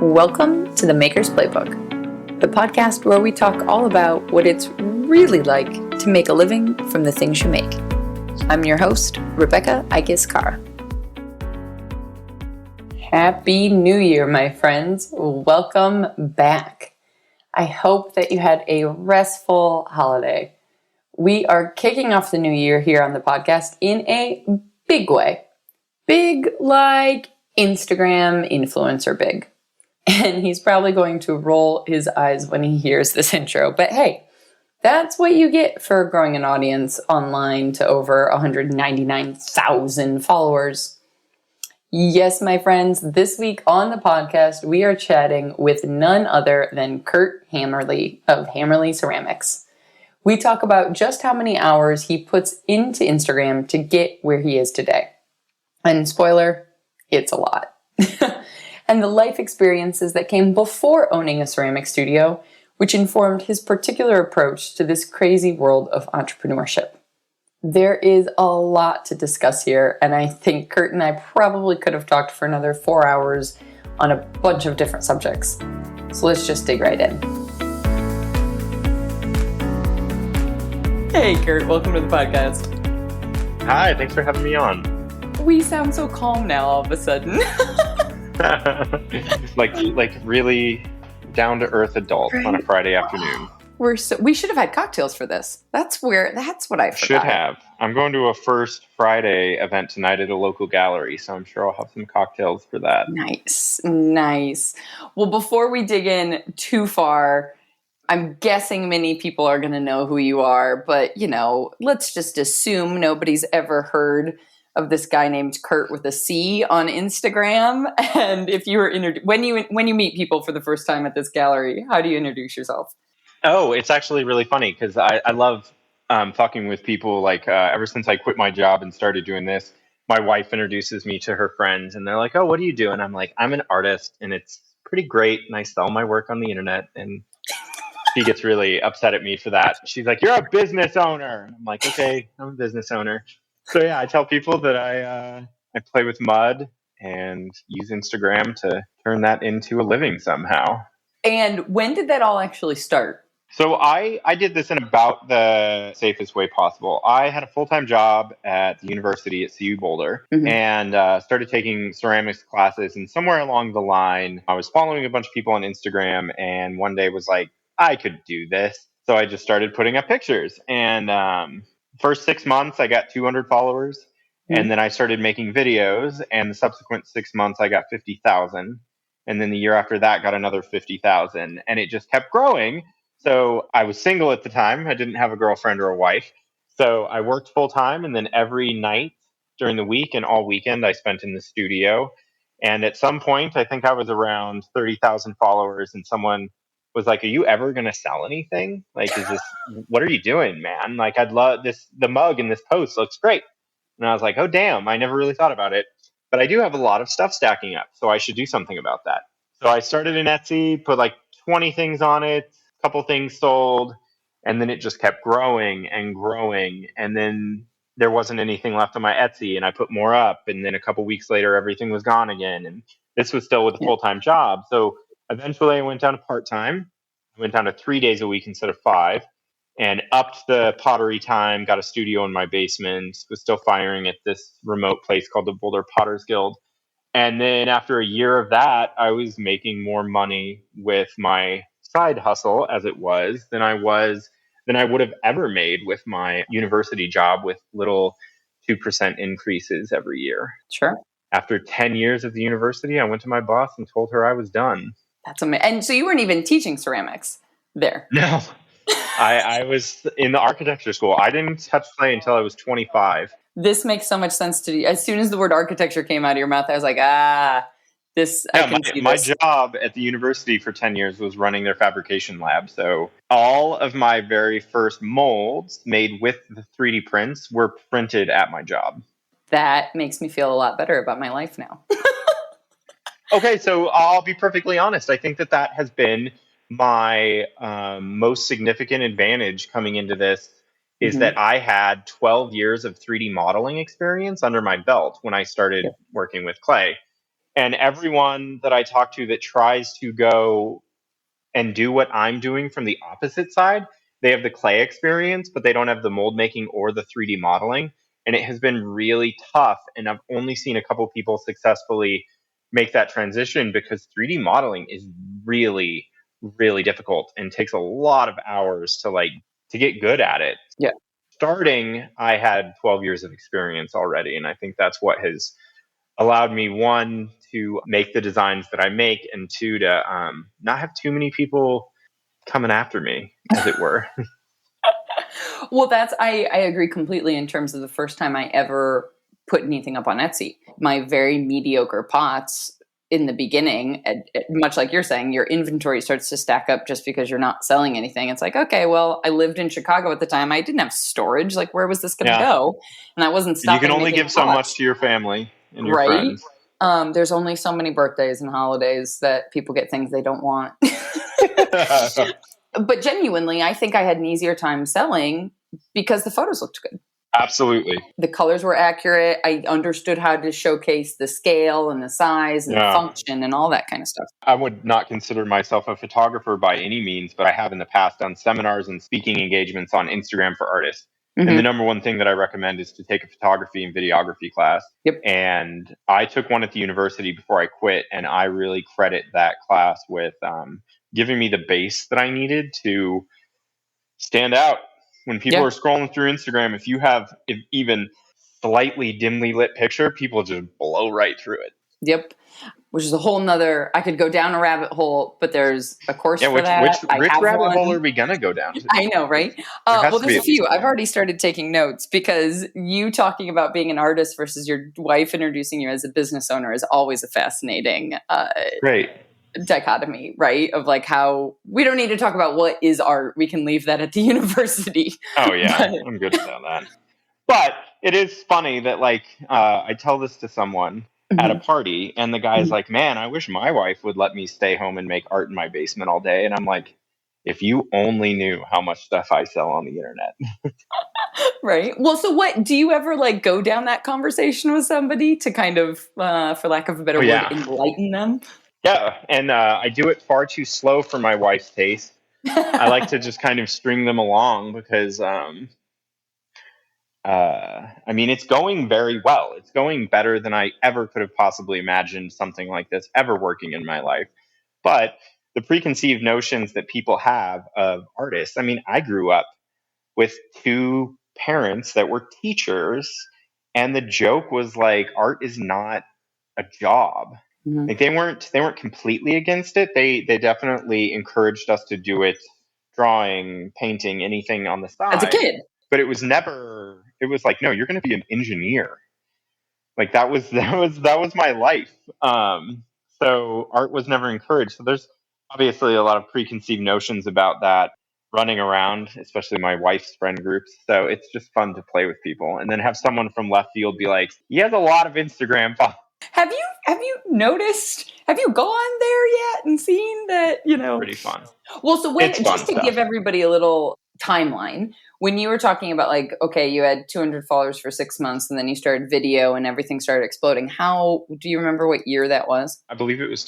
Welcome to the Maker's Playbook, the podcast where we talk all about what it's really like to make a living from the things you make. I'm your host, Rebecca Ikes-Carr. Happy New Year, my friends. Welcome back. I hope that you had a restful holiday. We are kicking off the new year here on the podcast in a big way. Big like Instagram influencer big. And he's probably going to roll his eyes when he hears this intro. But hey, that's what you get for growing an audience online to over 199,000 followers. Yes, my friends, this week on the podcast, we are chatting with none other than Curt Hammerly of Hammerly Ceramics. We talk about just how many hours he puts into Instagram to get where he is today. And spoiler, it's a lot. And the life experiences that came before owning a ceramic studio, which informed his particular approach to this crazy world of entrepreneurship. There is a lot to discuss here, and I think Curt and I probably could have talked for another 4 hours on a bunch of different subjects. So let's just dig right in. Hey, Curt, welcome to the podcast. Hi, thanks for having me on. We sound so calm now all of a sudden. like really down-to-earth adult on a Friday afternoon. We should have had cocktails for this. That's what I forgot. Should have. I'm going to a First Friday event tonight at a local gallery, so I'm sure I'll have some cocktails for that. Nice. Well, before we dig in too far, I'm guessing many people are going to know who you are, but let's just assume nobody's ever heard of this guy named Curt with a C on Instagram. And if you were when you meet people for the first time at this gallery, how do you introduce yourself? Oh, it's actually really funny because I love fucking with people. Ever since I quit my job and started doing this, my wife introduces me to her friends, and they're like, "Oh, what do you do?" And I'm like, "I'm an artist, and it's pretty great, and I sell my work on the internet." And she gets really upset at me for that. She's like, "You're a business owner." And I'm like, "Okay, I'm a business owner." So yeah, I tell people that I play with mud and use Instagram to turn that into a living somehow. And when did that all actually start? So I did this in about the safest way possible. I had a full-time job at the university at CU Boulder and started taking ceramics classes. And somewhere along the line, I was following a bunch of people on Instagram and one day was like, I could do this. So I just started putting up pictures. And first 6 months, I got 200 followers. And then I started making videos. And the subsequent 6 months, I got 50,000. And then the year after that, got another 50,000. And it just kept growing. So I was single at the time. I didn't have a girlfriend or a wife. So I worked full time. And then every night during the week and all weekend, I spent in the studio. And at some point, I think I was around 30,000 followers. And someone was like, "Are you ever going to sell anything? What are you doing, man? Like, I'd love this. The mug in this post looks great." And I was like, "Oh, damn. I never really thought about it. But I do have a lot of stuff stacking up. So I should do something about that." So I started in Etsy, put like 20 things on it, a couple things sold. And then it just kept growing and growing. And then there wasn't anything left on my Etsy. And I put more up. And then a couple weeks later, everything was gone again. And this was still with a full-time job. So eventually I went down to part-time. I went down to 3 days a week instead of 5 and upped the pottery time, got a studio in my basement, was still firing at this remote place called the Boulder Potters Guild. And then after a year of that, I was making more money with my side hustle as it was than I would have ever made with my university job with little 2% increases every year. Sure. After 10 years at the university, I went to my boss and told her I was done. That's amazing. And so you weren't even teaching ceramics there? No. I was in the architecture school. I didn't touch clay until I was 25. This makes so much sense to me. As soon as the word architecture came out of your mouth, I was like, this. Yeah, I can see my this. job at the university for 10 years was running their fabrication lab. So all of my very first molds made with the 3D prints were printed at my job. That makes me feel a lot better about my life now. Okay, so I'll be perfectly honest. I think that has been my most significant advantage coming into this is that I had 12 years of 3D modeling experience under my belt when I started working with clay. And everyone that I talk to that tries to go and do what I'm doing from the opposite side, they have the clay experience, but they don't have the mold making or the 3D modeling. And it has been really tough. And I've only seen a couple people successfully make that transition because 3D modeling is really, really difficult and takes a lot of hours to get good at it. Yeah. Starting, I had 12 years of experience already. And I think that's what has allowed me, one, to make the designs that I make, and two, to not have too many people coming after me, as it were. Well, I agree completely in terms of the first time I ever put anything up on Etsy. My very mediocre pots in the beginning, much like you're saying, your inventory starts to stack up just because you're not selling anything. It's like, okay, well, I lived in Chicago at the time. I didn't have storage. Like, where was this going to go? And I wasn't stopping. You can only give so much to your family and your friends. There's only so many birthdays and holidays that people get things they don't want. But genuinely, I think I had an easier time selling because the photos looked good. Absolutely. The colors were accurate. I understood how to showcase the scale and the size and the function and all that kind of stuff. I would not consider myself a photographer by any means, but I have in the past done seminars and speaking engagements on Instagram for artists. Mm-hmm. And the number one thing that I recommend is to take a photography and videography class. Yep. And I took one at the university before I quit, and I really credit that class with giving me the base that I needed to stand out. When people are scrolling through Instagram, if you have even slightly dimly lit picture, people just blow right through it. Yep. Which is a whole nother, I could go down a rabbit hole, but there's a course for that. Which rabbit hole are we going to go down to? I know, right? Well, there's a few. I've already started taking notes because you talking about being an artist versus your wife introducing you as a business owner is always a fascinating Great. dichotomy, right? Of like how we don't need to talk about what is art. We can leave that at the university. Oh, yeah. I'm good about that. But it is funny that I tell this to someone at a party, and the guy's like, man, I wish my wife would let me stay home and make art in my basement all day. And I'm like, if you only knew how much stuff I sell on the internet. Right. Well, so what, do you ever go down that conversation with somebody to kind of, for lack of a better word, enlighten them? Yeah. And I do it far too slow for my wife's taste. I like to just kind of string them along because, it's going very well. It's going better than I ever could have possibly imagined something like this ever working in my life. But the preconceived notions that people have of artists, I grew up with two parents that were teachers, and the joke was art is not a job. Mm-hmm. They weren't completely against it. They definitely encouraged us to do it, drawing, painting, anything on the side. As a kid. But it was no, you're going to be an engineer. That was my life. So art was never encouraged. So there's obviously a lot of preconceived notions about that running around, especially my wife's friend groups. So it's just fun to play with people and then have someone from left field be like, he has a lot of Instagram followers. Have you noticed? Have you gone there yet and seen that? Pretty fun. Well, so just to give everybody a little timeline, when you were talking about okay, you had 200 followers for 6 months, and then you started video, and everything started exploding. How do you remember what year that was? I believe it was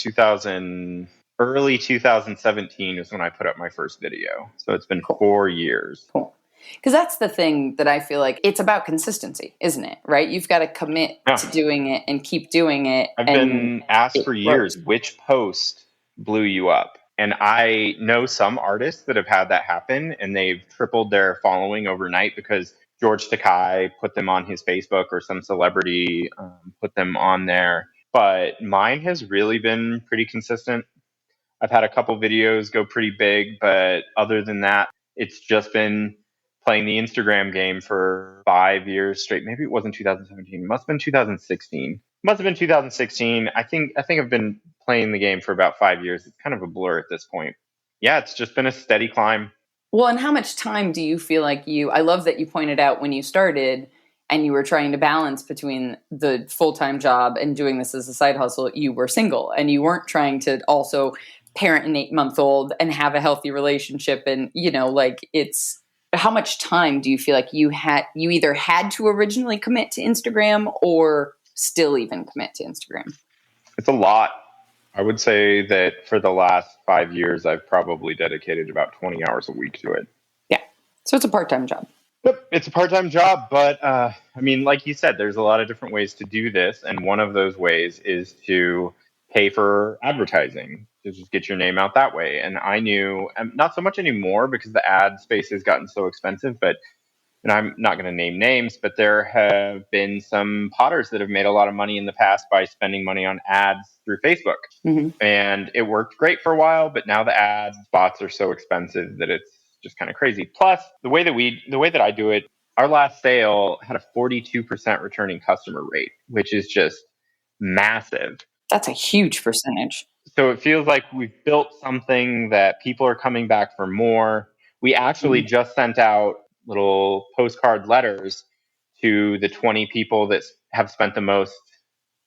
early 2017 is when I put up my first video. So it's been 4 years. Cool. Because that's the thing that I feel like it's about consistency, isn't it? Right? You've got to commit to doing it and keep doing it. I've been asked for years, which post blew you up? And I know some artists that have had that happen, and they've tripled their following overnight because George Takei put them on his Facebook, or some celebrity put them on there. But mine has really been pretty consistent. I've had a couple videos go pretty big, but other than that, it's just been playing the Instagram game for 5 years straight. Maybe it wasn't 2017. It must have been 2016. I think I've been playing the game for about 5 years. It's kind of a blur at this point. Yeah, it's just been a steady climb. Well, and how much time do you feel like I love that you pointed out when you started and you were trying to balance between the full-time job and doing this as a side hustle, you were single and you weren't trying to also parent an 8-month-old and have a healthy relationship. And, it's, how much time do you feel like you either had to originally commit to Instagram or still even commit to Instagram? It's a lot. I would say that for the last 5 years, I've probably dedicated about 20 hours a week to it. Yeah. So it's a part-time job. Yep, it's a part-time job, but I mean, like you said, there's a lot of different ways to do this, and one of those ways is to pay for advertising to just get your name out that way. And I knew, not so much anymore because the ad space has gotten so expensive, but and I'm not going to name names, but there have been some potters that have made a lot of money in the past by spending money on ads through Facebook. And it worked great for a while, but now the ad spots are so expensive that it's just kind of crazy. Plus, the way that I do it, our last sale had a 42% returning customer rate, which is just massive. That's a huge percentage. So it feels like we've built something that people are coming back for more. We actually just sent out little postcard letters to the 20 people that have spent the most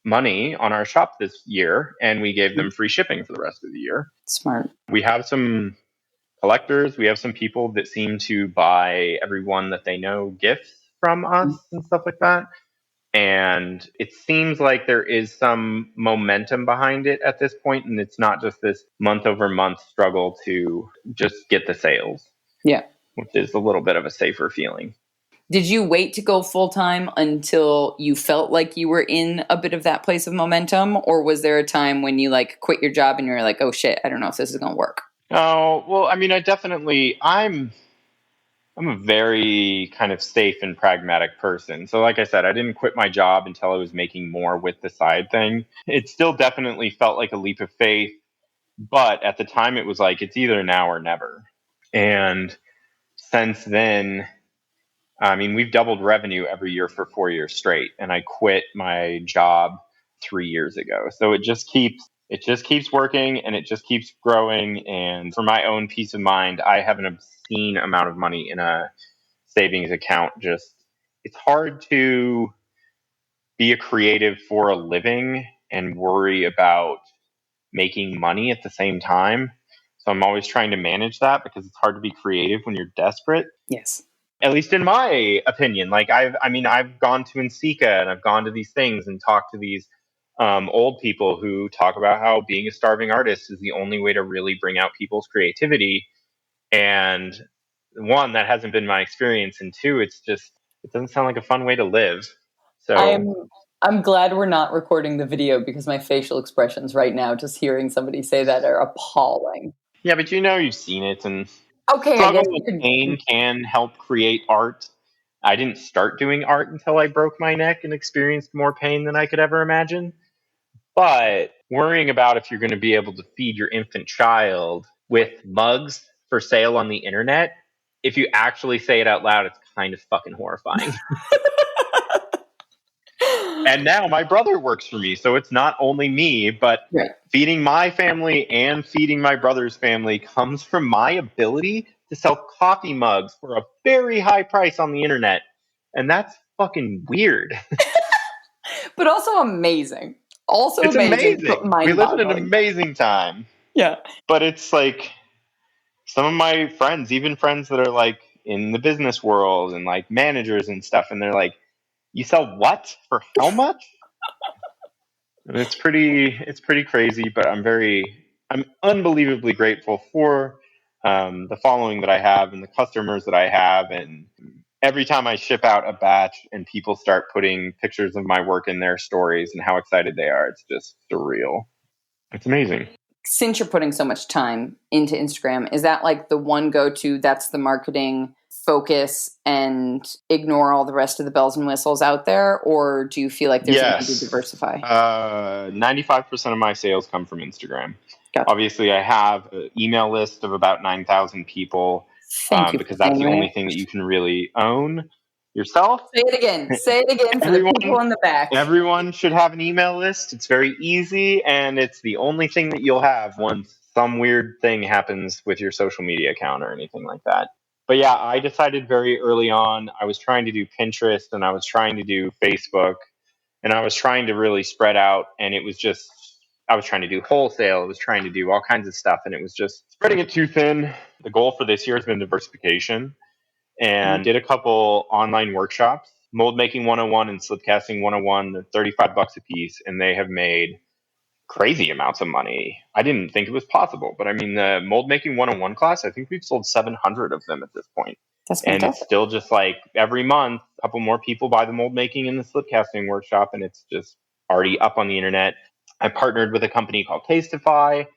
money on our shop this year, and we gave them free shipping for the rest of the year. Smart. We have some collectors. We have some people that seem to buy everyone that they know gifts from us and stuff like that. And it seems like there is some momentum behind it at this point, and it's not just this month over month struggle to just get the sales. Yeah. Which is a little bit of a safer feeling. Did you wait to go full time until you felt like you were in a bit of that place of momentum? Or was there a time when you like quit your job and you were like, oh shit, I don't know if this is going to work? Oh, well, I mean, I'm a very kind of safe and pragmatic person. So like I said, I didn't quit my job until I was making more with the side thing. It still definitely felt like a leap of faith. But at the time it was like, it's either now or never. And since then, I mean, we've doubled revenue every year for 4 years straight, and I quit my job 3 years ago. So it just keeps working, and it just keeps growing. And for my own peace of mind, I have an obscene amount of money in a savings account. It's hard to be a creative for a living and worry about making money at the same time. So I'm always trying to manage that because it's hard to be creative when you're desperate. Yes. At least in my opinion. Like I've gone to Nsika and I've gone to these things and talked to these old people who talk about how being a starving artist is the only way to really bring out people's creativity. And one, that hasn't been my experience, and two, it doesn't sound like a fun way to live. So I'm glad we're not recording the video because my facial expressions right now, just hearing somebody say that, are appalling. Yeah, but you've seen it, and okay, I guess you pain can help create art. I didn't start doing art until I broke my neck and experienced more pain than I could ever imagine. But worrying about if you're going to be able to feed your infant child with mugs for sale on the internet, if you actually say it out loud, it's kind of fucking horrifying. And now my brother works for me, so it's not only me, but feeding my family and feeding my brother's family comes from my ability to sell coffee mugs for a very high price on the internet. And that's fucking weird. But also amazing. It's amazing. We live in an amazing time. Yeah. But it's like some of my friends, even friends that are like in the business world and like managers and stuff, and they're like, you sell what? For how much? And it's pretty crazy, but I'm unbelievably grateful for the following that I have and the customers that I have. And every time I ship out a batch and people start putting pictures of my work in their stories and how excited they are, it's just surreal. It's amazing. Since you're putting so much time into Instagram, is that like the one go-to, that's the marketing focus and ignore all the rest of the bells and whistles out there? Or do you feel like there's a need to diversify? 95% of my sales come from Instagram. Gotcha. Obviously, I have an email list of about 9,000 people because that's the only thing that you can really own yourself. Say it again for the people in the back. Everyone should have an email list. It's very easy, and it's the only thing that you'll have once some weird thing happens with your social media account or anything like that. But yeah, I decided very early on, I was trying to do Pinterest and I was trying to do Facebook, and I was trying to really spread out, and it was just, I was trying to do wholesale. I was trying to do all kinds of stuff, and it was just spreading it too thin. The goal for this year has been diversification, and did a couple online workshops, Mold Making 101 and Slip Casting 101. They're $35 a piece, and they have made crazy amounts of money. I didn't think it was possible, but I mean, the mold making 101 class, I think we've sold 700 of them at this point. That's And fantastic. it's still just like every month, a couple more people buy the mold making in the slip casting workshop, and it's just already up on the internet. I partnered with a company called Tasteify,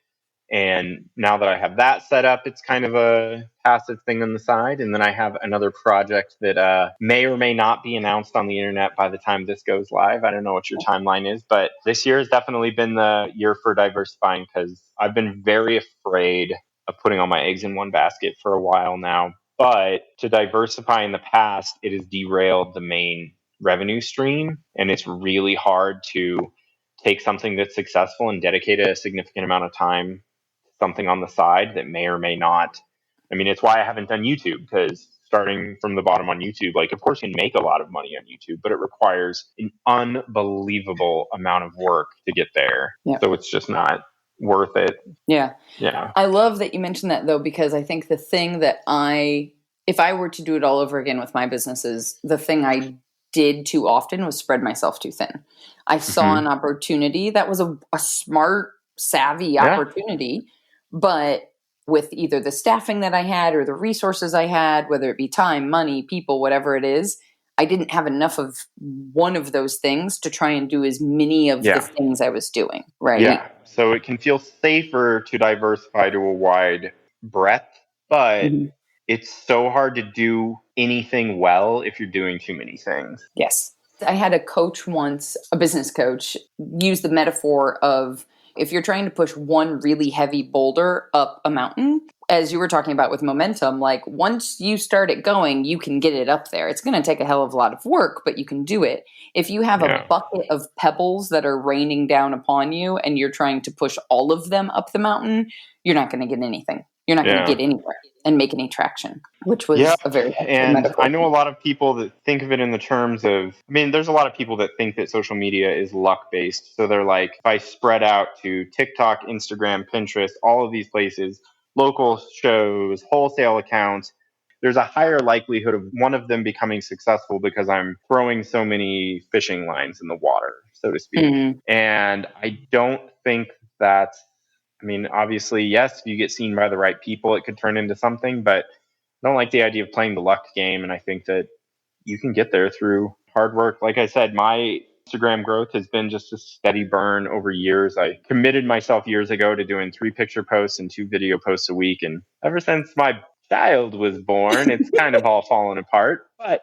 and now that I have that set up, it's kind of a passive thing on the side. And then I have another project that may or may not be announced on the internet by the time this goes live. I don't know what your timeline is, but this year has definitely been the year for diversifying, because I've been very afraid of putting all my eggs in one basket for a while now. But to diversify in the past, it has derailed the main revenue stream, and it's really hard to take something that's successful and dedicate a significant amount of time something on the side that may or may not. I mean, it's why I haven't done YouTube, because starting from the bottom on YouTube, like, of course you can make a lot of money on YouTube, but it requires an unbelievable amount of work to get there. Yeah. So it's just not worth it. Yeah. Yeah. I love that you mentioned that, though, because I think the thing that if I were to do it all over again with my businesses, the thing I did too often was spread myself too thin. I saw an opportunity that was a smart, savvy opportunity, but with either the staffing that I had or the resources I had, whether it be time, money, people, whatever it is, I didn't have enough of one of those things to try and do as many of the things I was doing, right? Yeah. So it can feel safer to diversify to a wide breadth, but it's so hard to do anything well if you're doing too many things. Yes. I had a coach once, a business coach, use the metaphor of if you're trying to push one really heavy boulder up a mountain, as you were talking about with momentum, like once you start it going, you can get it up there. It's going to take a hell of a lot of work, but you can do it. If you have a bucket of pebbles that are raining down upon you and you're trying to push all of them up the mountain, you're not going to get anything. You're not going to get anywhere and make any traction, which was a very and metaphor. I know a lot of people that think of it in the terms of, I mean, there's a lot of people that think that social media is luck based. So they're like, if I spread out to TikTok, Instagram, Pinterest, all of these places, local shows, wholesale accounts, there's a higher likelihood of one of them becoming successful because I'm throwing so many fishing lines in the water, so to speak. And I don't think that's, I mean, obviously, yes, if you get seen by the right people, it could turn into something, but I don't like the idea of playing the luck game. And I think that you can get there through hard work. Like I said, my Instagram growth has been just a steady burn over years. I committed myself years ago to doing 3 picture posts and 2 video posts a week. And ever since my child was born, it's kind of all fallen apart. But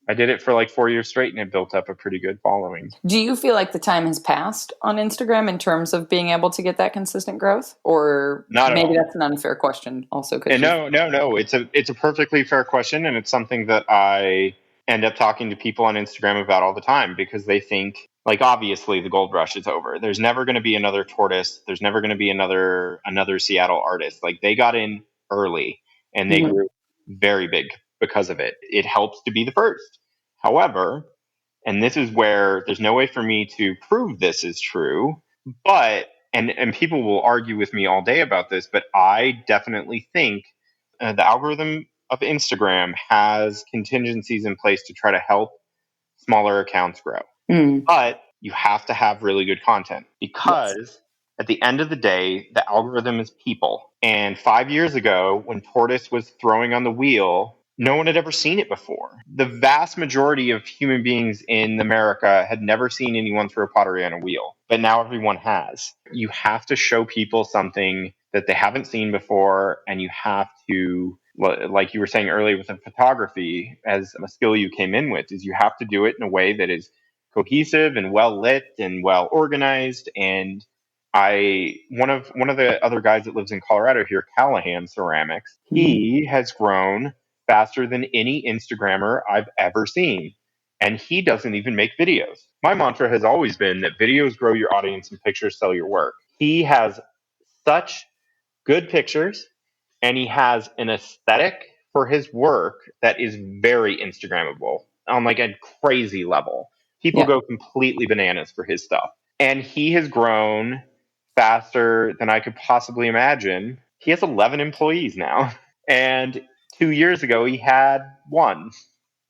I did it for like 4 years straight, and it built up a pretty good following. Do you feel like the time has passed on Instagram in terms of being able to get that consistent growth? Or Not maybe at all. that's an unfair question also. No. It's a perfectly fair question. And it's something that I end up talking to people on Instagram about all the time, because they think, like, obviously the gold rush is over. There's never going to be another Tortoise. There's never going to be another Seattle artist. Like, they got in early and they grew very big because of it. It helps to be the first. However, and this is where there's no way for me to prove this is true, but, and people will argue with me all day about this, but I definitely think the algorithm of Instagram has contingencies in place to try to help smaller accounts grow. But you have to have really good content, because at the end of the day, the algorithm is people. And 5 years ago, when Tortoise was throwing on the wheel, no one had ever seen it before. The vast majority of human beings in America had never seen anyone throw pottery on a wheel, but now everyone has. You have to show people something that they haven't seen before, and you have to, like you were saying earlier with the photography, as a skill you came in with, is you have to do it in a way that is cohesive and well lit and well organized. And one of the other guys that lives in Colorado here, Callahan Ceramics, he has grown faster than any Instagrammer I've ever seen. And he doesn't even make videos. My mantra has always been that videos grow your audience and pictures sell your work. He has such good pictures, and he has an aesthetic for his work that is very Instagrammable on like a crazy level. People go completely bananas for his stuff. And he has grown faster than I could possibly imagine. He has 11 employees now. And 2 years ago, he had 1.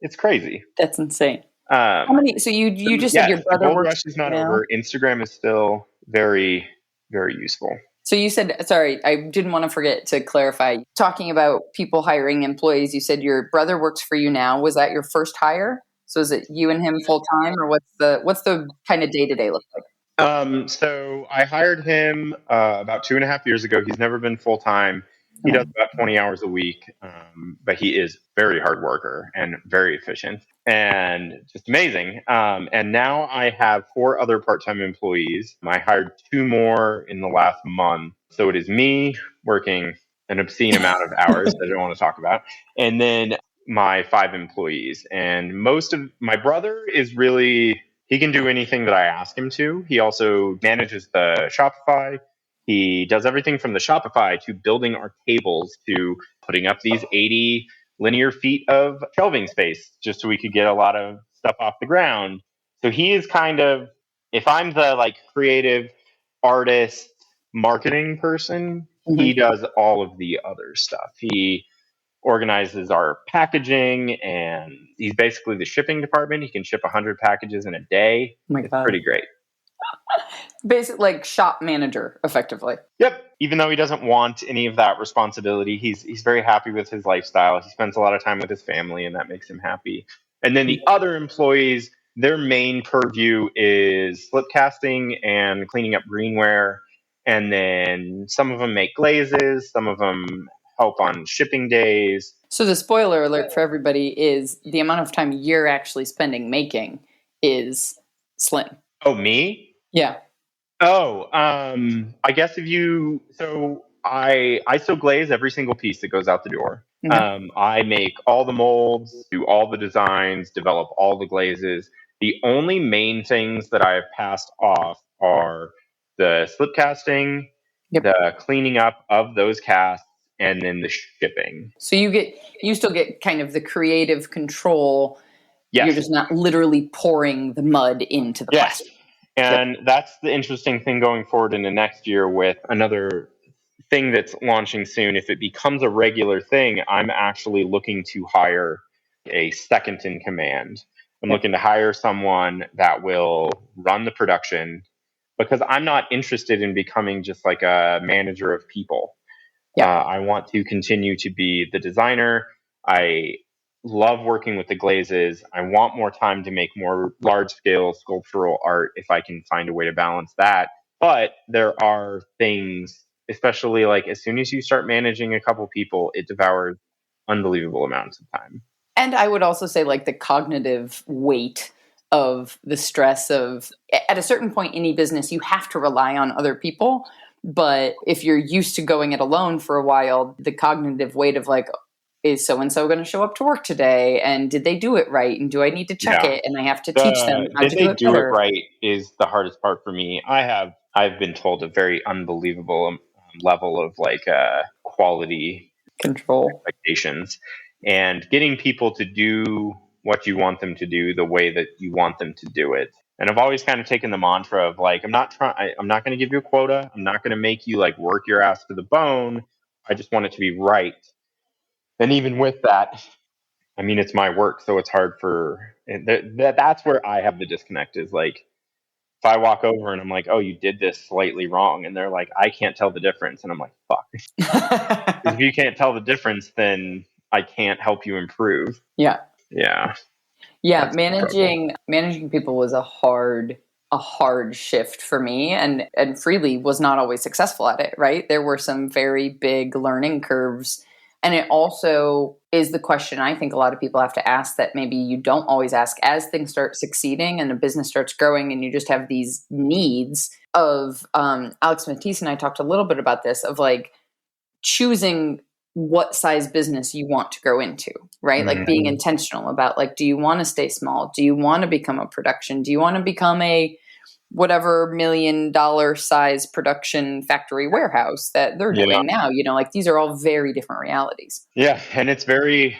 It's crazy. That's insane. How many? So you just said your brother the gold works rush is not now? over. Instagram is still very very useful. So you said, sorry, I didn't want to forget to clarify, talking about people hiring employees, you said your brother works for you now. Was that your first hire? So is it you and him full time, or what's the kind of day-to-day look like? So I hired him about 2.5 years ago. He's never been full time. He does about 20 hours a week, but he is very hard worker and very efficient and just amazing. And now I have 4 other part-time employees. I hired 2 more in the last month. So it is me working an obscene amount of hours that I don't want to talk about, and then my 5 employees. And most of my brother is really, he can do anything that I ask him to. He also manages the Shopify. He does everything from the Shopify to building our tables to putting up these 80 linear feet of shelving space just so we could get a lot of stuff off the ground. So he is kind of, if I'm the like creative artist marketing person, he does all of the other stuff. He organizes our packaging, and he's basically the shipping department. He can ship 100 packages in a day. Oh my It's God. pretty great. Basic like shop manager, effectively. Yep. Even though he doesn't want any of that responsibility, he's very happy with his lifestyle. He spends a lot of time with his family, and that makes him happy. And then the other employees, their main purview is slip casting and cleaning up greenware. And then some of them make glazes, some of them help on shipping days. So the spoiler alert for everybody is the amount of time you're actually spending making is slim. Oh, me? Yeah. Oh, I guess I still glaze every single piece that goes out the door. Okay. I make all the molds, do all the designs, develop all the glazes. The only main things that I have passed off are the slip casting, Yep. the cleaning up of those casts, and then the shipping. So you still get kind of the creative control. Yes. You're just not literally pouring the mud into the Yes. plastic. And that's the interesting thing going forward into next year with another thing that's launching soon. If it becomes a regular thing, I'm actually looking to hire a second in command. I'm looking to hire someone that will run the production, because I'm not interested in becoming just like a manager of people. I want to continue to be the designer. I love working with the glazes. I want more time to make more large scale sculptural art if I can find a way to balance that. But there are things, especially like as soon as you start managing a couple people, it devours unbelievable amounts of time. And I would also say like the cognitive weight of the stress of, at a certain point, any business, you have to rely on other people. But if you're used to going it alone for a while, the cognitive weight of like, is so-and-so going to show up to work today? And did they do it right? And do I need to check it? And I have to teach them how Did to they do it do better. it right is the hardest part for me. I've been told a very unbelievable level of like quality Control. expectations, and getting people to do what you want them to do the way that you want them to do it. And I've always kind of taken the mantra of like, I'm not going to give you a quota. I'm not going to make you like work your ass to the bone. I just want it to be right. And even with that, I mean, it's my work, so it's hard for that's where I have the disconnect is like, if I walk over and I'm like, oh, you did this slightly wrong, and they're like, I can't tell the difference, and I'm like, fuck. If you can't tell the difference, then I can't help you improve. Yeah. Yeah. Yeah. Managing people was a hard shift for me, and Freely was not always successful at it, right? There were some very big learning curves. And it also is the question I think a lot of people have to ask that maybe you don't always ask as things start succeeding and a business starts growing and you just have these needs of, Alex Matisse and I talked a little bit about this, of like choosing what size business you want to grow into, right? Like being intentional about like, do you want to stay small? Do you want to become a production? Do you want to become a whatever $1 million size production factory warehouse that they're doing now? You know, like these are all very different realities. Yeah. And it's very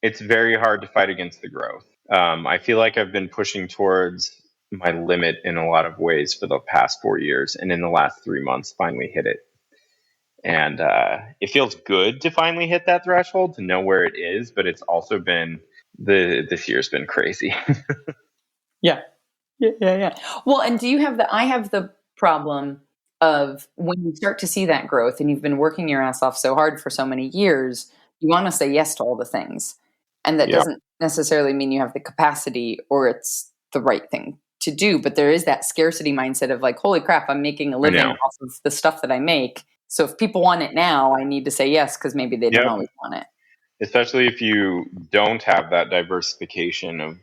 hard to fight against the growth. I feel like I've been pushing towards my limit in a lot of ways for the past 4 years. And in the last 3 months, finally hit it. And it feels good to finally hit that threshold, to know where it is. But it's also been, this year's been crazy. Yeah. Well, and do you have I have the problem of when you start to see that growth and you've been working your ass off so hard for so many years, you want to say yes to all the things. And that doesn't necessarily mean you have the capacity or it's the right thing to do. But there is that scarcity mindset of like, holy crap, I'm making a living off of the stuff that I make. So if people want it now, I need to say yes because maybe they didn't always want it. Especially if you don't have that diversification of,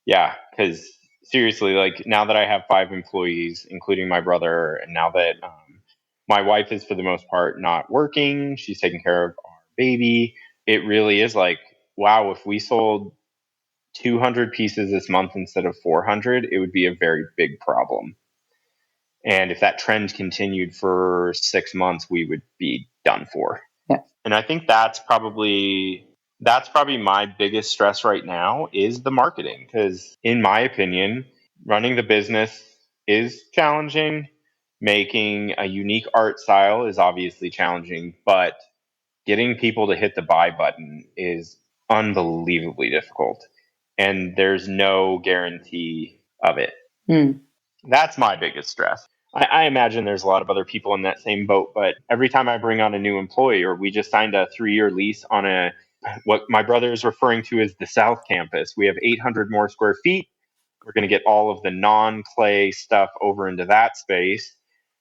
because seriously, like now that I have 5 employees, including my brother, and now that my wife is for the most part not working, she's taking care of our baby, it really is like, wow, if we sold 200 pieces this month instead of 400, it would be a very big problem. And if that trend continued for 6 months, we would be done for. Yeah. And I think that's probably my biggest stress right now is the marketing. Because in my opinion, running the business is challenging. Making a unique art style is obviously challenging, but getting people to hit the buy button is unbelievably difficult. And there's no guarantee of it. That's my biggest stress. I imagine there's a lot of other people in that same boat, but every time I bring on a new employee, or we just signed a 3-year lease on what my brother is referring to as the South Campus, we have 800 more square feet. We're going to get all of the non-clay stuff over into that space.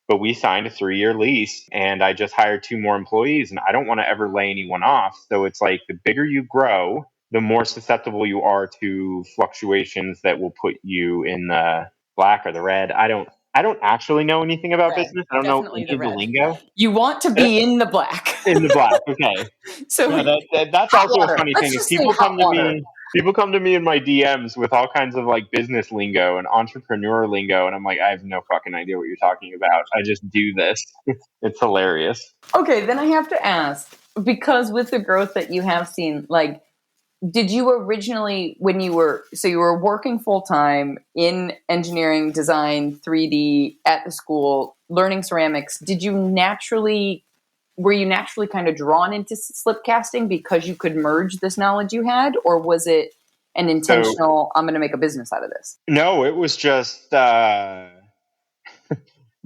But we signed a 3-year lease and I just hired 2 more employees and I don't want to ever lay anyone off. So it's like the bigger you grow, the more susceptible you are to fluctuations that will put you in the black or the red. I don't actually know anything about business. I don't Definitely know any of the lingo. You want to be in the black. In the black, okay. So that's also water. a funny Let's thing. just Is people say hot come to water. me. People come to me in my DMs with all kinds of like business lingo and entrepreneur lingo, and I'm like, I have no fucking idea what you're talking about. I just do this. It's hilarious. Okay, then I have to ask, because with the growth that you have seen, like, did you originally, when you were working full time in engineering, design, 3D at the school, learning ceramics, were you naturally kind of drawn into slip casting because you could merge this knowledge you had, or was it an intentional, I'm going to make a business out of this? No, it was just, my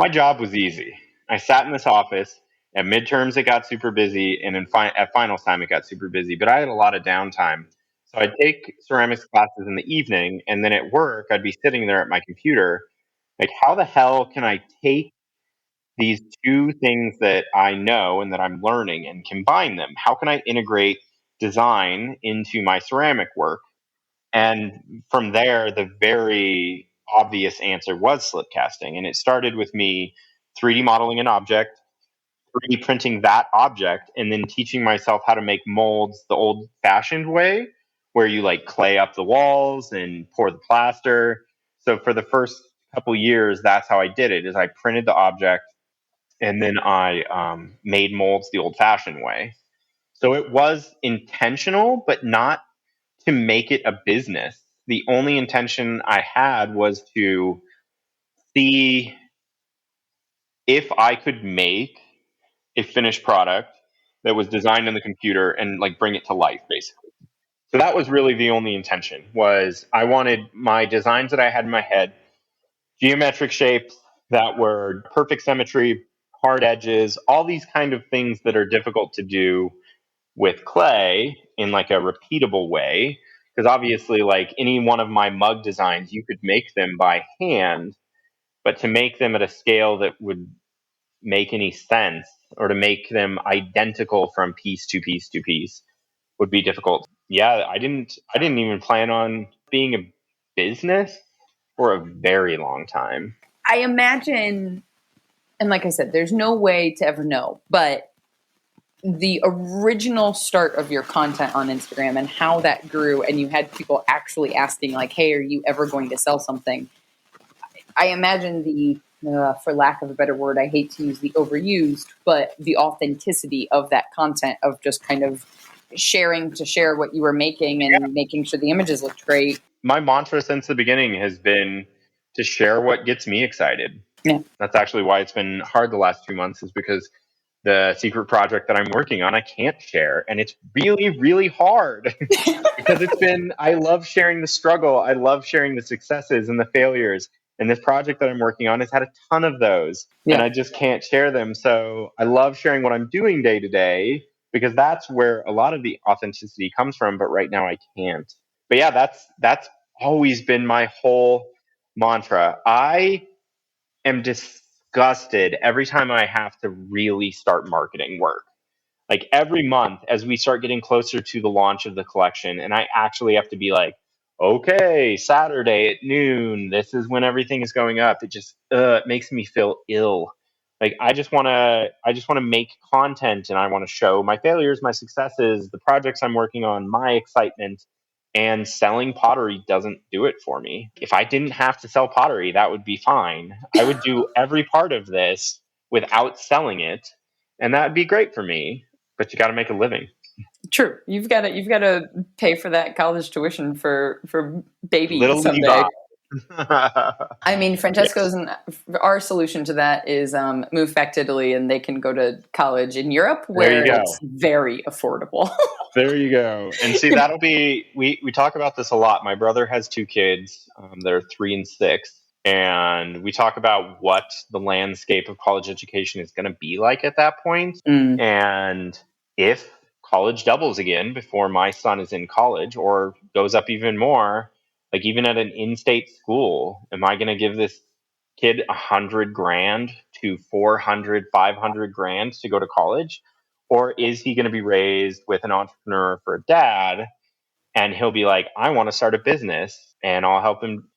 job was easy. I sat in this office. At midterms, it got super busy, and at finals time, it got super busy. But I had a lot of downtime. So I'd take ceramics classes in the evening, and then at work, I'd be sitting there at my computer. Like, how the hell can I take these 2 things that I know and that I'm learning and combine them? How can I integrate design into my ceramic work? And from there, the very obvious answer was slip casting. And it started with me 3D modeling an object, 3D printing that object, and then teaching myself how to make molds the old fashioned way, where you like clay up the walls and pour the plaster. So for the first couple years, that's how I did it, is I printed the object and then I made molds the old fashioned way. So it was intentional, but not to make it a business. The only intention I had was to see if I could make a finished product that was designed on the computer and like bring it to life, basically. So that was really the only intention. Was I wanted my designs that I had in my head, geometric shapes that were perfect symmetry, hard edges, all these kind of things that are difficult to do with clay in like a repeatable way. Because obviously, like any one of my mug designs, you could make them by hand, but to make them at a scale that would make any sense, or to make them identical from piece to piece to piece, would be difficult. Yeah, I didn't even plan on being a business for a very long time. I imagine, and like I said, there's no way to ever know, but the original start of your content on Instagram and how that grew, and you had people actually asking like, hey, are you ever going to sell something? I imagine for lack of a better word, I hate to use the overused, but the authenticity of that content, of just kind of sharing to share what you were making and making sure the images looked great. My mantra since the beginning has been to share what gets me excited. Yeah. That's actually why it's been hard the last 2 months, is because the secret project that I'm working on, I can't share. And it's really, really hard because I love sharing the struggle. I love sharing the successes and the failures. And this project that I'm working on has had a ton of those, and I just can't share them. So I love sharing what I'm doing day to day because that's where a lot of the authenticity comes from. But right now I can't. But yeah, that's always been my whole mantra. I am disgusted every time I have to really start marketing work. Like every month as we start getting closer to the launch of the collection, and I actually have to be like, okay, Saturday at noon, this is when everything is going up. It makes me feel ill. Like I just want to make content, and I want to show my failures, my successes, the projects I'm working on, my excitement. And selling pottery doesn't do it for me. If I didn't have to sell pottery, that would be fine. I would do every part of this without selling it, and that would be great for me. But you got to make a living. True. You've got to pay for that college tuition for baby Little someday. Levi. I mean, Francesco's and our solution to that is move back to Italy, and they can go to college in Europe where it's very affordable. There you go. And see, that'll be we talk about this a lot. My brother has two kids. They're 3 and 6. And we talk about what the landscape of college education is going to be like at that point. And if college doubles again before my son is in college or goes up even more, like even at an in-state school, am I going to give this kid $100,000 to 400, 500,000 to go to college? Or is he going to be raised with an entrepreneur for a dad, and he'll be like, I want to start a business, and I'll help him.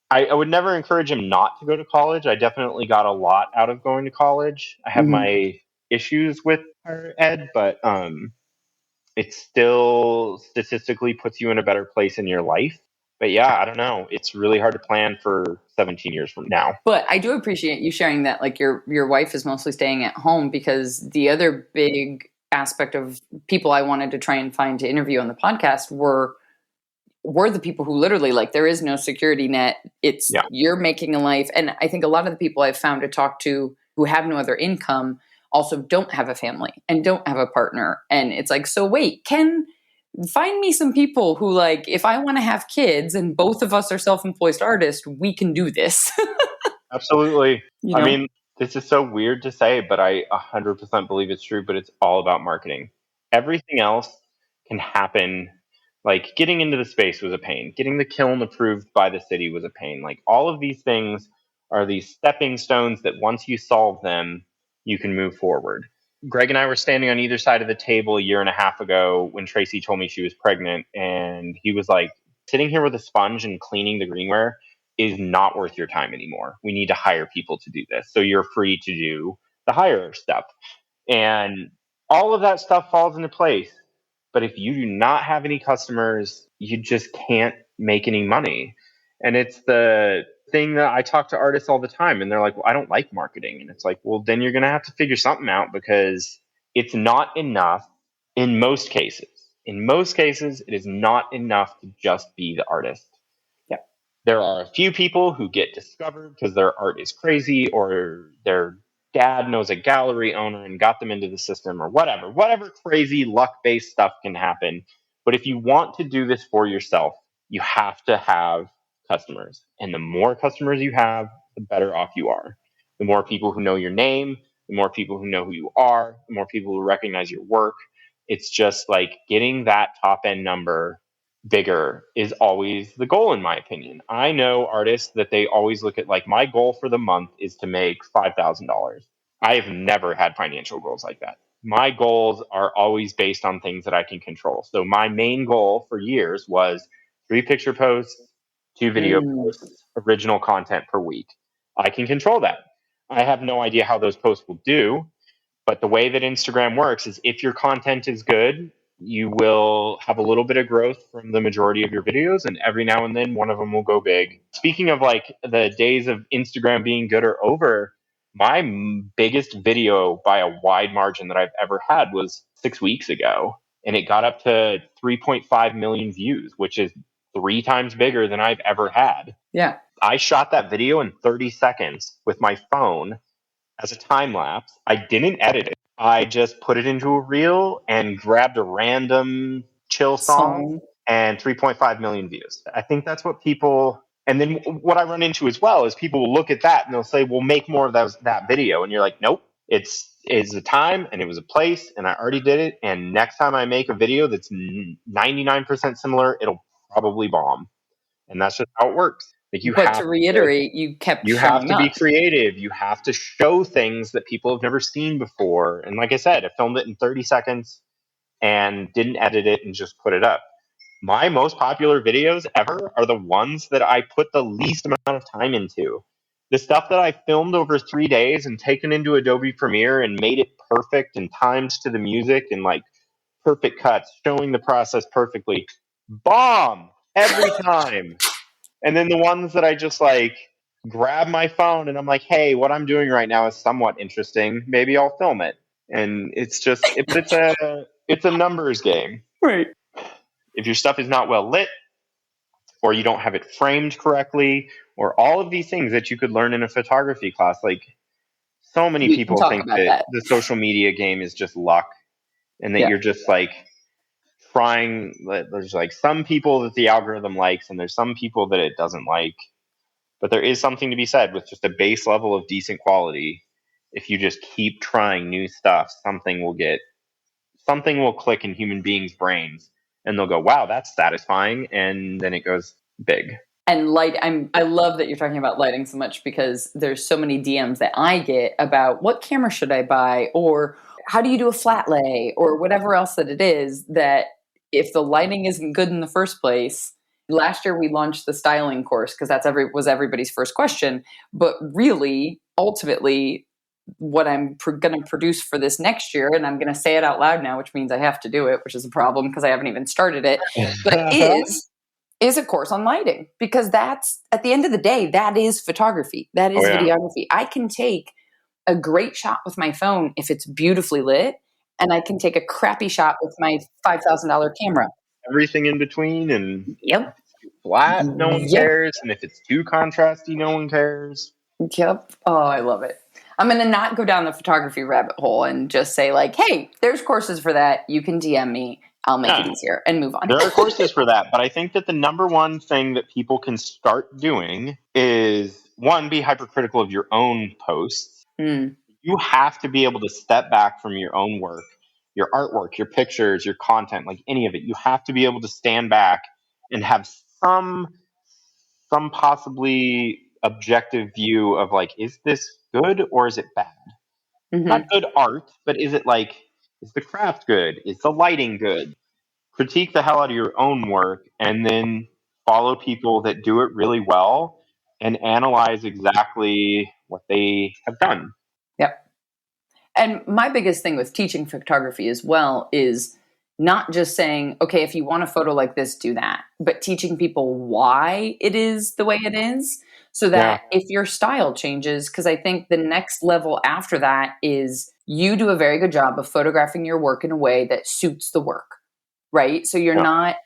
I would never encourage him not to go to college. I definitely got a lot out of going to college. I have my issues with higher ed, but it still statistically puts you in a better place in your life. But yeah, I don't know. It's really hard to plan for 17 years from now. But I do appreciate you sharing that, like your wife is mostly staying at home, because the other big aspect of people I wanted to try and find to interview on the podcast were the people who literally, like, there is no security net. It's you're making a life. And I think a lot of the people I've found to talk to who have no other income also don't have a family and don't have a partner. And it's like, so wait, find me some people who, like, if I want to have kids and both of us are self-employed artists, we can do this. Absolutely. I mean, this is so weird to say, but I 100% believe it's true, but it's all about marketing. Everything else can happen. Like getting into the space was a pain. Getting the kiln approved by the city was a pain. Like all of these things are these stepping stones that once you solve them, you can move forward. Greg and I were standing on either side of the table a year and a half ago when Tracy told me she was pregnant, and he was like, sitting here with a sponge and cleaning the greenware is not worth your time anymore. We need to hire people to do this. So you're free to do the hire stuff. And all of that stuff falls into place. But if you do not have any customers, you just can't make any money. And it's the thing that I talk to artists all the time, and they're like, well, I don't like marketing. And it's like, well, then you're going to have to figure something out, because it's not enough in most cases. In most cases, it is not enough to just be the artist. There are a few people who get discovered because their art is crazy, or their dad knows a gallery owner and got them into the system, or whatever crazy luck-based stuff can happen. But if you want to do this for yourself, you have to have customers. And the more customers you have, the better off you are. The more people who know your name, the more people who know who you are, the more people who recognize your work. It's just like getting that top end number bigger is always the goal, in my opinion. I know artists that they always look at, like, my goal for the month is to make $5,000. I have never had financial goals like that. My goals are always based on things that I can control. So my main goal for years was 3 picture posts, 2 video posts, original content per week. I can control that. I have no idea how those posts will do, but the way that Instagram works is if your content is good, you will have a little bit of growth from the majority of your videos, and every now and then one of them will go big. Speaking of, like, the days of Instagram being good or over, my biggest video by a wide margin that I've ever had was 6 weeks ago, and it got up to 3.5 million views, which is 3 times bigger than I've ever had. Yeah. I shot that video in 30 seconds with my phone as a time lapse. I didn't edit it. I just put it into a reel and grabbed a random chill song, and 3.5 million views. I think that's what people, And then what I run into as well is people will look at that and they'll say, well, make more of that video. And you're like, nope, it's a time and it was a place and I already did it. And next time I make a video that's 99% similar, it'll probably bomb. And that's just how it works. Like But to reiterate, you kept you have showing to be up. creative. You have to show things that people have never seen before. And like I said, I filmed it in 30 seconds and didn't edit it and just put it up. My most popular videos ever are the ones that I put the least amount of time into. The stuff that I filmed over 3 days and taken into Adobe Premiere and made it perfect and timed to the music and like perfect cuts, showing the process perfectly. Bomb every time. And then the ones that I just like grab my phone and I'm like, hey, what I'm doing right now is somewhat interesting. Maybe I'll film it. And it's just, it's a numbers game. Right. If your stuff is not well lit, or you don't have it framed correctly, or all of these things that you could learn in a photography class, like so many We can people talk think about that that. the social media game is just luck and that Yeah. you're just like trying. There's like some people that the algorithm likes, and there's some people that it doesn't like. But there is something to be said with just a base level of decent quality. If you just keep trying new stuff, something will click in human beings' brains, and they'll go, "Wow, that's satisfying," and then it goes big. And I love that you're talking about lighting so much, because there's so many DMs that I get about what camera should I buy, or how do you do a flat lay, or whatever else that it is, that if the lighting isn't good in the first place. Last year we launched the styling course because was everybody's first question, but really ultimately what I'm going to produce for this next year, and I'm going to say it out loud now, which means I have to do it, which is a problem because I haven't even started it, but is a course on lighting, because that's, at the end of the day, that is photography. That is videography. I can take a great shot with my phone if it's beautifully lit, and I can take a crappy shot with my $5,000 camera. Everything in between, and Yep. flat, no one Yep. cares, and if it's too contrasty, no one cares. Yep. Oh, I love it. I'm going to not go down the photography rabbit hole and just say like, hey, there's courses for that. You can DM me. I'll make it easier and move on. There are courses for that, but I think that the number one thing that people can start doing is, one, be hypercritical of your own posts. You have to be able to step back from your own work, your artwork, your pictures, your content, like any of it. You have to be able to stand back and have some possibly objective view of like, is this good or is it bad? Not good art, but is the craft good? Is the lighting good? Critique the hell out of your own work, and then follow people that do it really well and analyze exactly what they have done. Yep. And my biggest thing with teaching photography as well is not just saying, okay, if you want a photo like this, do that, but teaching people why it is the way it is, so that if your style changes, because I think the next level after that is you do a very good job of photographing your work in a way that suits the work, right? So they're not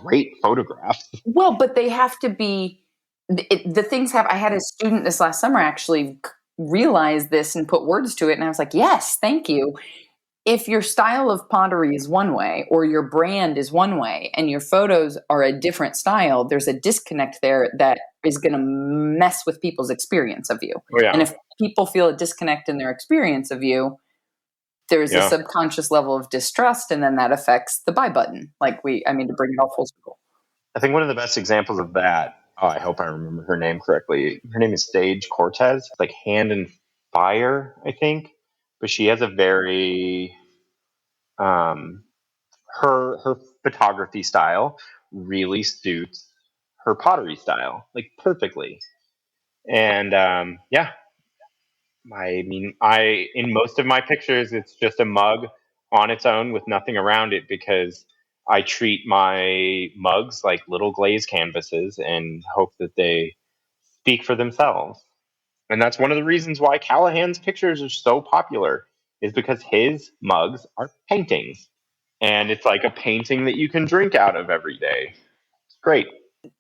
great photographs. Well, but they have to be, the things have, I had a student this last summer actually realize this and put words to it. And I was like, yes, thank you. If your style of pottery is one way, or your brand is one way, and your photos are a different style, there's a disconnect there that is going to mess with people's experience of you. And if people feel a disconnect in their experience of you, there's a subconscious level of distrust, and then that affects the buy button. To bring it all full circle. I think one of the best examples of that, I hope I remember her name correctly. Her name is Sage Cortez. It's like Hand and Fire, I think. But she has a very her photography style really suits her pottery style, like perfectly. And in most of my pictures, it's just a mug on its own with nothing around it, because I treat my mugs like little glazed canvases and hope that they speak for themselves. And that's one of the reasons why Callahan's pictures are so popular, is because his mugs are paintings. And it's like a painting that you can drink out of every day. It's great.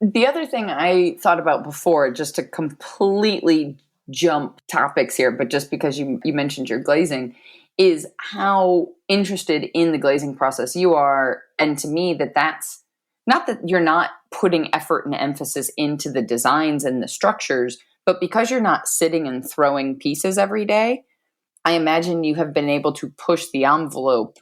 The other thing I thought about before, just to completely jump topics here, but just because you mentioned your glazing, is how interested in the glazing process you are. And to me, that's not that you're not putting effort and emphasis into the designs and the structures, but because you're not sitting and throwing pieces every day, I imagine you have been able to push the envelope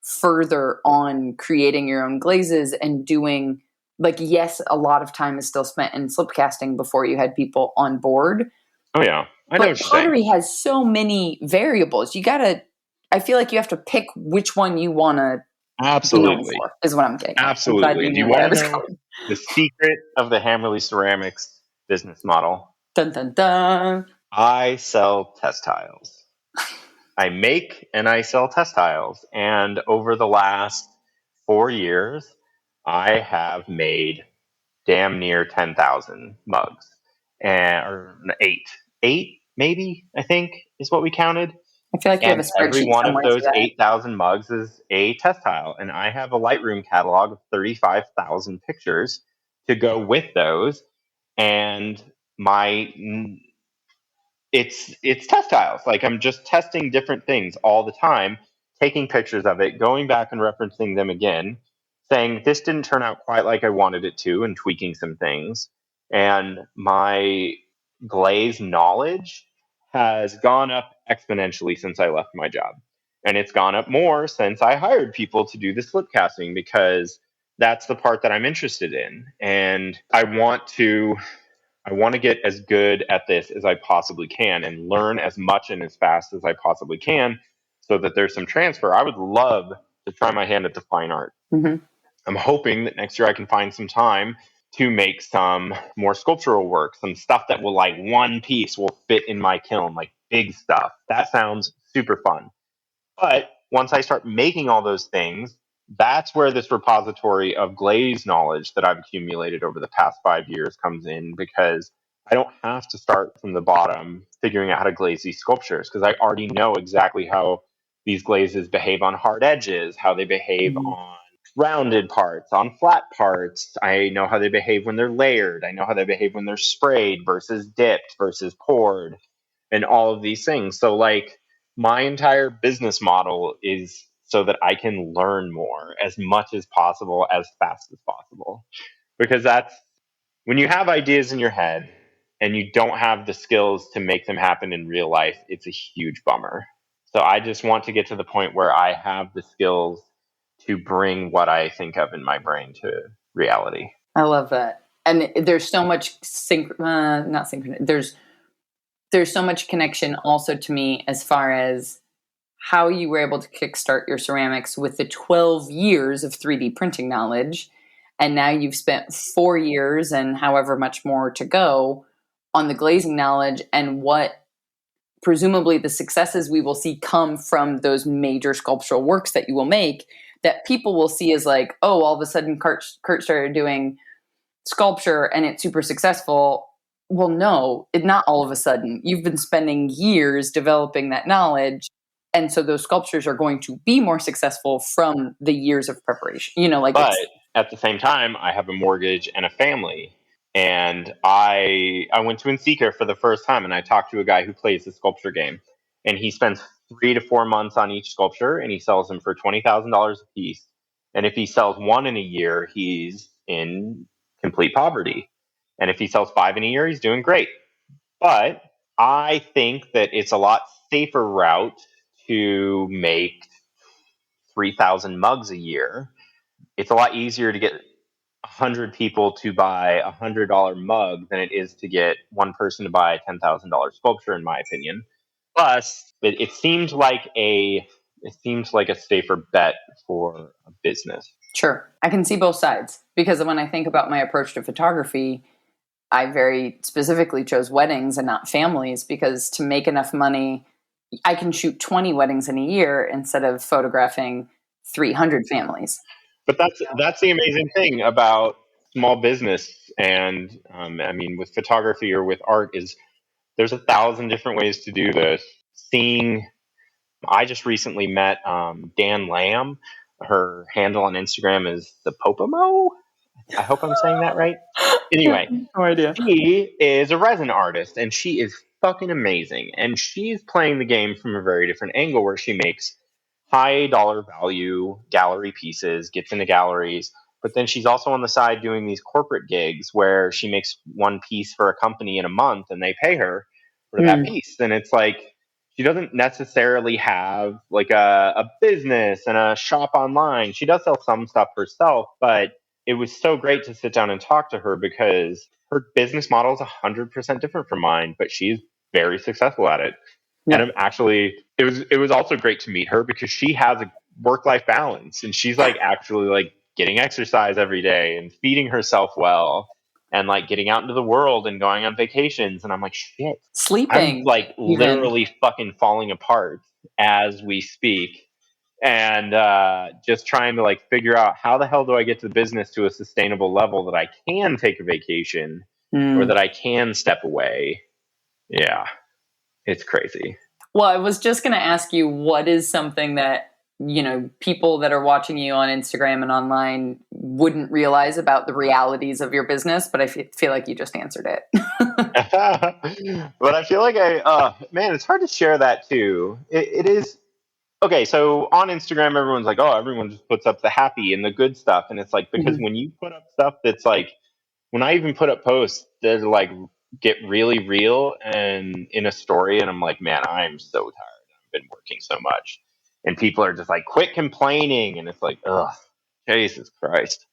further on creating your own glazes and doing, like, yes, a lot of time is still spent in slip casting before you had people on board. Oh yeah, I know But what you're saying. pottery has so many variables. I feel like you have to pick which one you want to be known Absolutely. for, is what I'm getting at. I'm glad Absolutely. you And do knew you where I want to was know going. the secret of the Hammerly Ceramics business model? Dun, dun, dun. I sell test tiles. I make and I sell test tiles. And over the last 4 years, I have made damn near 10,000 mugs. Or eight, maybe, I think, is what we counted. I feel like you have And a every spreadsheet one of somewhere for those that. 8,000 mugs is a test tile. And I have a Lightroom catalog of 35,000 pictures to go with those. And my it's test tiles. Like, I'm just testing different things all the time, taking pictures of it, going back and referencing them again, saying this didn't turn out quite like I wanted it to, and tweaking some things. And my glaze knowledge has gone up exponentially since I left my job. And it's gone up more since I hired people to do the slip casting, because that's the part that I'm interested in. And I want to get as good at this as I possibly can and learn as much and as fast as I possibly can, so that there's some transfer. I would love to try my hand at the fine art. Mm-hmm. I'm hoping that next year I can find some time to make some more sculptural work, some stuff that will, like, one piece will fit in my kiln, like big stuff. That sounds super fun. But once I start making all those things, that's where this repository of glaze knowledge that I've accumulated over the past 5 years comes in, because I don't have to start from the bottom figuring out how to glaze these sculptures, because I already know exactly how these glazes behave on hard edges, how they behave Mm-hmm. on rounded parts, on flat parts. I know how they behave when they're layered. I know how they behave when they're sprayed versus dipped versus poured, and all of these things. So, like, my entire business model is so that I can learn more as much as possible, as fast as possible. Because that's when you have ideas in your head and you don't have the skills to make them happen in real life, it's a huge bummer. So I just want to get to the point where I have the skills to bring what I think of in my brain to reality. I love that. And there's so much not synchronous. There's so much connection also to me as far as how you were able to kickstart your ceramics with the 12 years of 3D printing knowledge. And now you've spent 4 years and however much more to go on the glazing knowledge, and what presumably the successes we will see come from those major sculptural works that you will make, that people will see as like, oh, all of a sudden Curt started doing sculpture and it's super successful. Well, no, not all of a sudden. You've been spending years developing that knowledge. And so those sculptures are going to be more successful from the years of preparation. But at the same time, I have a mortgage and a family. And I went to Nsika for the first time, and I talked to a guy who plays the sculpture game. And he spends 3 to 4 months on each sculpture, and he sells them for $20,000 a piece. And if he sells one in a year, he's in complete poverty. And if he sells five in a year, he's doing great. But I think that it's a lot safer route to make 3,000 mugs a year. It's a lot easier to get 100 people to buy a $100 mug than it is to get one person to buy a $10,000 sculpture, in my opinion. Plus, it seemed like a safer bet for a business. Sure. I can see both sides, because when I think about my approach to photography, I very specifically chose weddings and not families, because to make enough money, I can shoot 20 weddings in a year instead of photographing 300 families. But that's the amazing thing about small business, and I mean, with photography or with art, is there's 1,000 different ways to do this. I just recently met Dan Lamb. Her handle on Instagram is the Popamo. I hope I'm saying that right. Anyway, No idea. she is a resin artist, and she is fucking amazing. And she's playing the game from a very different angle, where she makes high dollar value gallery pieces, gets into galleries, but then she's also on the side doing these corporate gigs where she makes one piece for a company in a month and they pay her for that piece. And it's like, she doesn't necessarily have like a business and a shop online. She does sell some stuff herself, but it was so great to sit down and talk to her because her business model is 100% different from mine, but she's very successful at it. Yeah. And it was also great to meet her because she has a work-life balance and she's like actually like getting exercise every day and feeding herself well and like getting out into the world and going on vacations. And I'm like, shit, Sleeping. I'm like even. literally fucking falling apart as we speak. And just trying to like figure out how the hell do I get the business to a sustainable level that I can take a vacation or that I can step away. Yeah, it's crazy. Well, I was just going to ask you, what is something that, you know, people that are watching you on Instagram and online wouldn't realize about the realities of your business, but I feel like you just answered it. But I feel like man, it's hard to share that too. It is. Okay, so on Instagram, everyone's like, oh, everyone just puts up the happy and the good stuff. And it's like, because when you put up stuff that's like, when I even put up posts that are like, get really real and in a story, and I'm like, man, I'm so tired. I've been working so much. And people are just like, quit complaining. And it's like, ugh, Jesus Christ.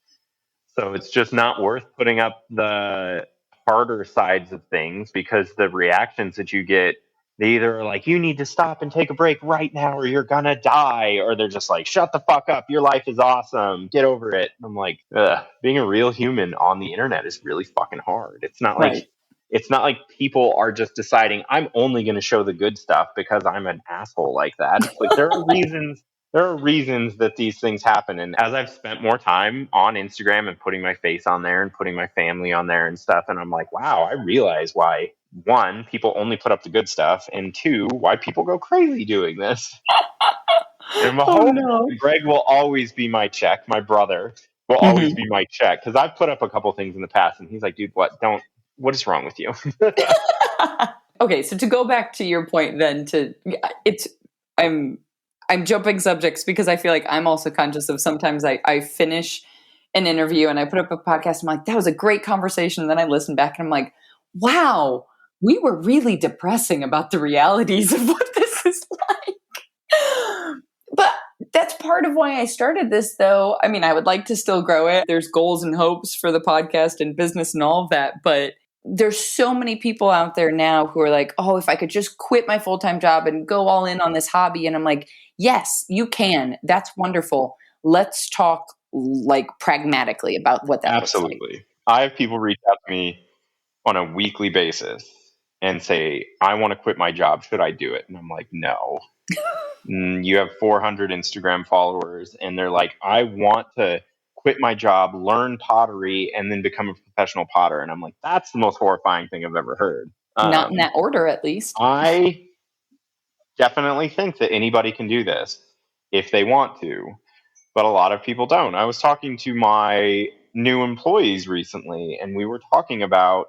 So it's just not worth putting up the harder sides of things because the reactions that you get, they either are like, you need to stop and take a break right now or you're gonna die, or they're just like, shut the fuck up, your life is awesome, get over it. I'm like, ugh, being a real human on the internet is really fucking hard. It's not like people are just deciding I'm only going to show the good stuff because I'm an asshole like that. It's like there are reasons that these things happen. And as I've spent more time on Instagram and putting my face on there and putting my family on there and stuff, and I'm like, wow, I realize why, one, people only put up the good stuff, and two, why people go crazy doing this. And Greg will always be my check. My brother will always be my check because I've put up a couple things in the past, and he's like, dude, what is wrong with you? Okay, so to go back to your point then, I'm jumping subjects because I feel like I'm also conscious of sometimes I finish an interview and I put up a podcast, I'm like, that was a great conversation. And then I listen back and I'm like, wow, we were really depressing about the realities of what this is like. But that's part of why I started this, though. I mean, I would like to still grow it. There's goals and hopes for the podcast and business and all of that. But there's so many people out there now who are like, oh, if I could just quit my full-time job and go all in on this hobby. And I'm like, yes, you can. That's wonderful. Let's talk like pragmatically about what that looks like. Absolutely. I have people reach out to me on a weekly basis and say, I want to quit my job. Should I do it? And I'm like, no. You have 400 Instagram followers, and they're like, I want to quit my job, learn pottery, and then become a professional potter. And I'm like, that's the most horrifying thing I've ever heard. Not in that order, at least. I definitely think that anybody can do this if they want to, but a lot of people don't. I was talking to my new employees recently, and we were talking about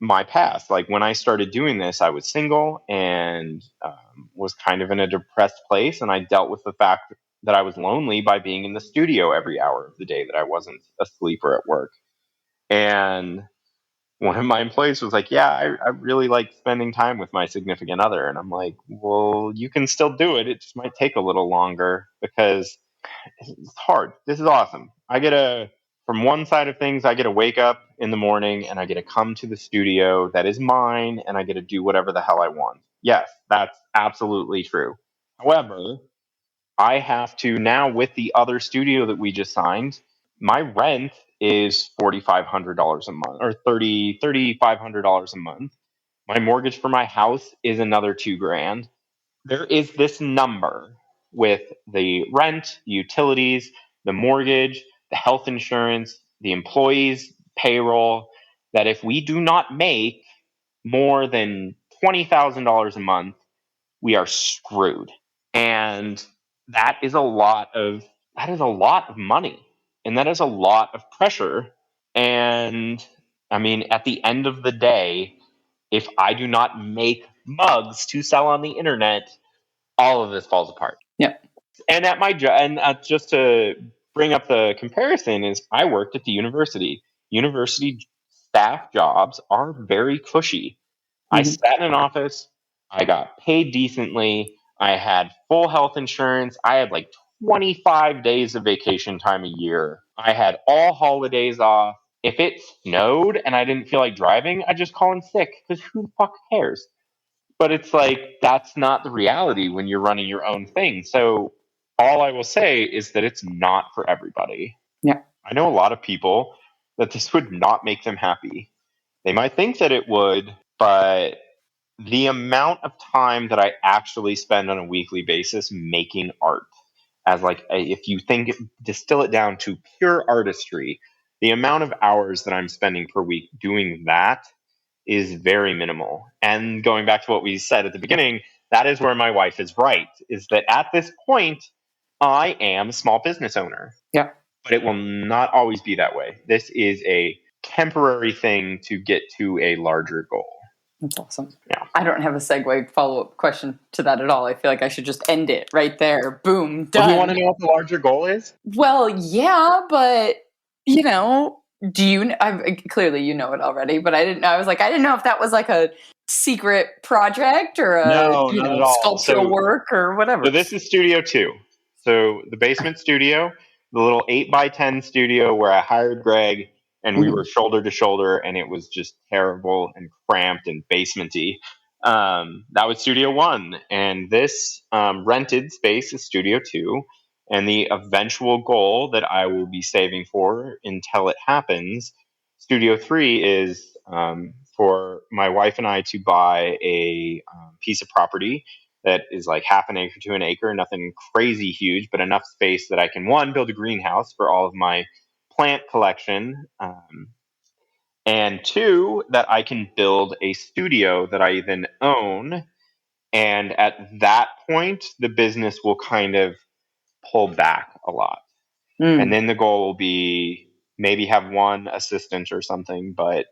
my past. Like when I started doing this, I was single and was kind of in a depressed place, and I dealt with the fact that I was lonely by being in the studio every hour of the day that I wasn't asleep or at work. And one of my employees was like, yeah, I really like spending time with my significant other. And I'm like, well, you can still do it. It just might take a little longer because it's hard. This is awesome. From one side of things, I get to wake up in the morning and I get to come to the studio that is mine and I get to do whatever the hell I want. Yes, that's absolutely true. However, I have to now, with the other studio that we just signed, my rent is $4,500 a month or $3,500 a month. My mortgage for my house is another $2,000. There is this number with the rent, the utilities, the mortgage, the health insurance, the employees' payroll, that if we do not make more than $20,000 a month, we are screwed. And that is a lot of money. And that is a lot of pressure. And I mean, at the end of the day, if I do not make mugs to sell on the internet, all of this falls apart. Yep. And at my job, and just to bring up the comparison is I worked at the university. University staff jobs are very cushy. I sat in an office. I got paid decently. I had full health insurance. I had like 25 days of vacation time a year. I had all holidays off. If it snowed and I didn't feel like driving, I'd just call in sick because who the fuck cares? But it's like, that's not the reality when you're running your own thing. So all I will say is that it's not for everybody. Yeah. I know a lot of people that this would not make them happy. They might think that it would, but the amount of time that I actually spend on a weekly basis making art, as like if you think distill it down to pure artistry, the amount of hours that I'm spending per week doing that is very minimal. And going back to what we said at the beginning, that is where my wife is right, is that at this point, I am a small business owner. Yeah. But it will not always be that way. This is a temporary thing to get to a larger goal. That's awesome. Yeah. I don't have a segue follow-up question to that at all. I feel like I should just end it right there. Boom, done. Do you want to know what the larger goal is? Well, yeah, but you know, clearly you know it already, but I didn't know. I was like, I didn't know if that was like a secret project or No, not at all. sculptural work or whatever. So this is Studio 2. So the basement studio, the little 8x10 studio where I hired Greg and we were shoulder to shoulder and it was just terrible and cramped and basementy. That was Studio 1. And this rented space is Studio 2. And the eventual goal that I will be saving for until it happens, Studio 3 is for my wife and I to buy a piece of property that is like half an acre to an acre, nothing crazy huge, but enough space that I can, one, build a greenhouse for all of my plant collection, and two, that I can build a studio that I then own. And at that point, the business will kind of pull back a lot. And then the goal will be maybe have one assistant or something, but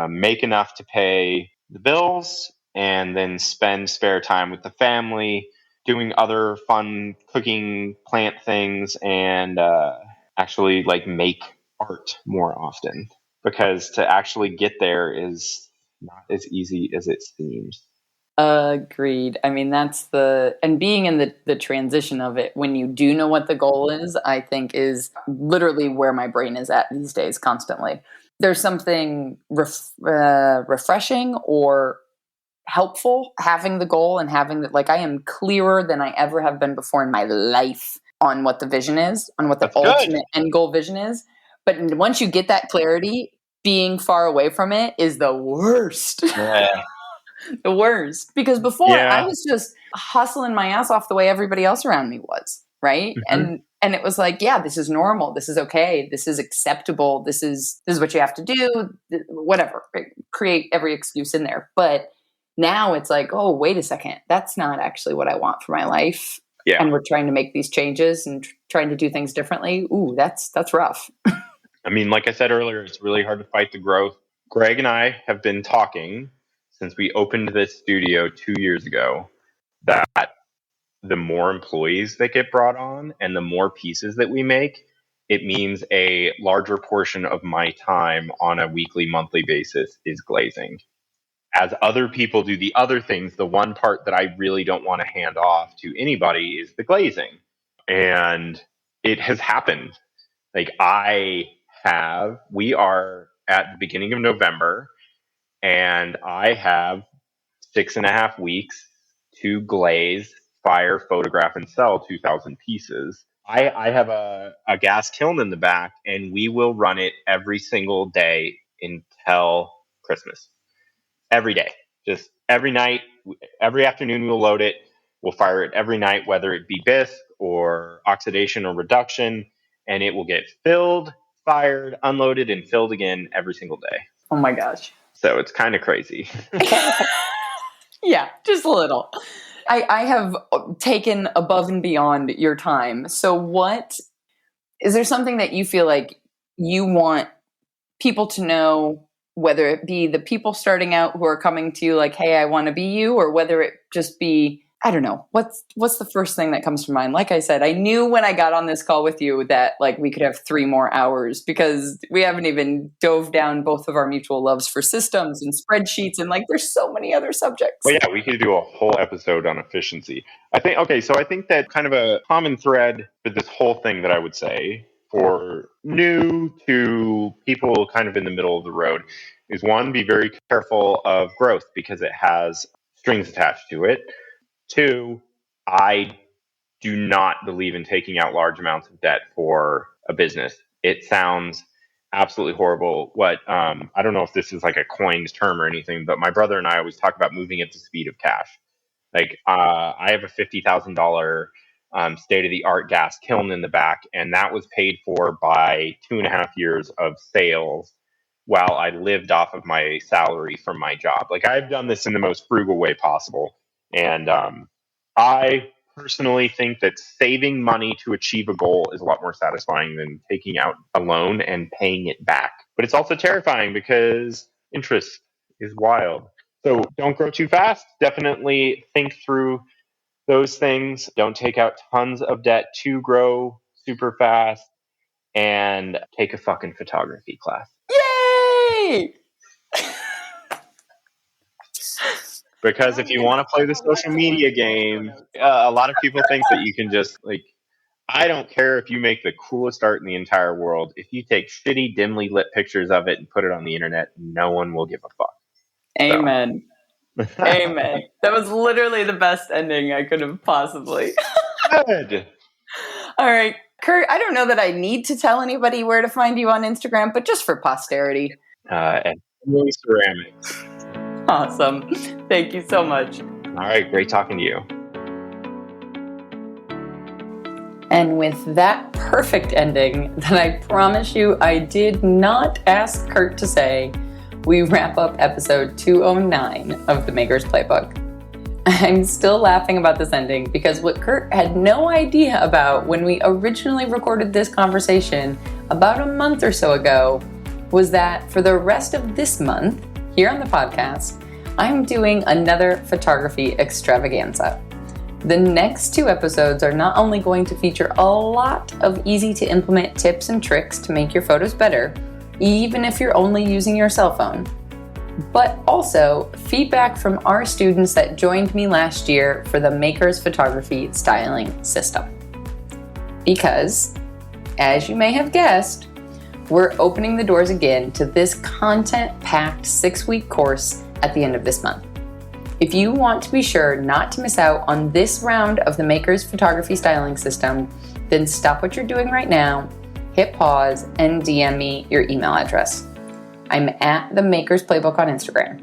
make enough to pay the bills and then spend spare time with the family doing other fun cooking plant things and actually like make art more often, because to actually get there is not as easy as it seems. Agreed. I mean, and being in the transition of it when you do know what the goal is, I think is literally where my brain is at these days constantly. There's something refreshing or helpful having the goal and having that, like, I am clearer than I ever have been before in my life on what the vision is, on what the ultimate end goal vision is. But once you get that clarity, being far away from it is the worst. Yeah. The worst. Because before I was just hustling my ass off the way everybody else around me was, right? And it was like, yeah, this is normal. This is okay. This is acceptable. This is what you have to do. Whatever. Create every excuse in there. But now it's like, oh, wait a second. That's not actually what I want for my life. Yeah. And we're trying to make these changes and trying to do things differently. Ooh, that's rough. I mean, like I said earlier, it's really hard to fight the growth. Greg and I have been talking since we opened this studio 2 years ago, that the more employees that get brought on and the more pieces that we make, it means a larger portion of my time on a weekly, monthly basis is glazing. As other people do the other things, the one part that I really don't want to hand off to anybody is the glazing. And it has happened. Like we are at the beginning of November, and I have 6.5 weeks to glaze, fire, photograph, and sell 2,000 pieces. I have a gas kiln in the back, and we will run it every single day until Christmas. Every day. Just every night, every afternoon we'll load it. We'll fire it every night, whether it be bisque or oxidation or reduction, and it will get filled, fired, unloaded, and filled again every single day. Oh my gosh. So it's kind of crazy. Yeah, just a little. I have taken above and beyond your time. So is there something that you feel like you want people to know, whether it be the people starting out who are coming to you like, hey, I want to be you, or whether it just be I don't know. What's the first thing that comes to mind? Like I said, I knew when I got on this call with you that like we could have 3 more hours because we haven't even dove down both of our mutual loves for systems and spreadsheets, and like there's so many other subjects. Well, yeah, we could do a whole episode on efficiency. I think that kind of a common thread for this whole thing that I would say for new to people kind of in the middle of the road is, one, be very careful of growth because it has strings attached to it. 2, I do not believe in taking out large amounts of debt for a business. It sounds absolutely horrible. I don't know if this is like a coined term or anything, but my brother and I always talk about moving at the speed of cash. Like I have a $50,000 state of the art gas kiln in the back, and that was paid for by 2.5 years of sales while I lived off of my salary from my job. Like I've done this in the most frugal way possible. And I personally think that saving money to achieve a goal is a lot more satisfying than taking out a loan and paying it back. But it's also terrifying because interest is wild. So don't grow too fast. Definitely think through those things. Don't take out tons of debt to grow super fast. And take a fucking photography class. Yay! Because if you want to play the social media game, a lot of people think that you can just, like, I don't care if you make the coolest art in the entire world. If you take shitty, dimly lit pictures of it and put it on the internet, no one will give a fuck. Amen. So. Amen. That was literally the best ending I could have possibly. Good. All right. Curt, I don't know that I need to tell anybody where to find you on Instagram, but just for posterity. And ceramics. Awesome. Thank you so much. All right. Great talking to you. And with that perfect ending that I promise you I did not ask Curt to say, we wrap up episode 209 of The Maker's Playbook. I'm still laughing about this ending because what Curt had no idea about when we originally recorded this conversation about a month or so ago was that for the rest of this month, here on the podcast, I'm doing another photography extravaganza. The next 2 episodes are not only going to feature a lot of easy to implement tips and tricks to make your photos better, even if you're only using your cell phone, but also feedback from our students that joined me last year for the Maker's Photography Styling System. Because, as you may have guessed, we're opening the doors again to this content-packed 6-week course at the end of this month. If you want to be sure not to miss out on this round of the Maker's Photography Styling System, then stop what you're doing right now, hit pause, and DM me your email address. I'm at the Maker's Playbook on Instagram.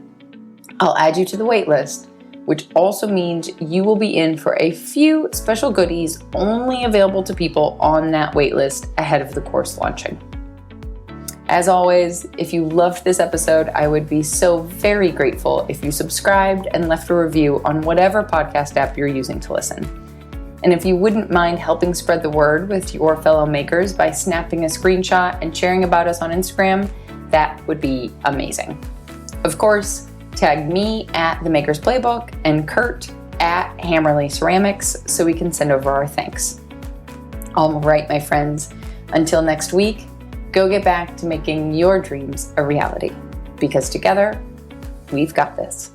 I'll add you to the waitlist, which also means you will be in for a few special goodies only available to people on that waitlist ahead of the course launching. As always, if you loved this episode, I would be so very grateful if you subscribed and left a review on whatever podcast app you're using to listen. And if you wouldn't mind helping spread the word with your fellow makers by snapping a screenshot and sharing about us on Instagram, that would be amazing. Of course, tag me at The Maker's Playbook and Curt at Hammerly Ceramics so we can send over our thanks. All right, my friends, until next week, go get back to making your dreams a reality, because together, we've got this.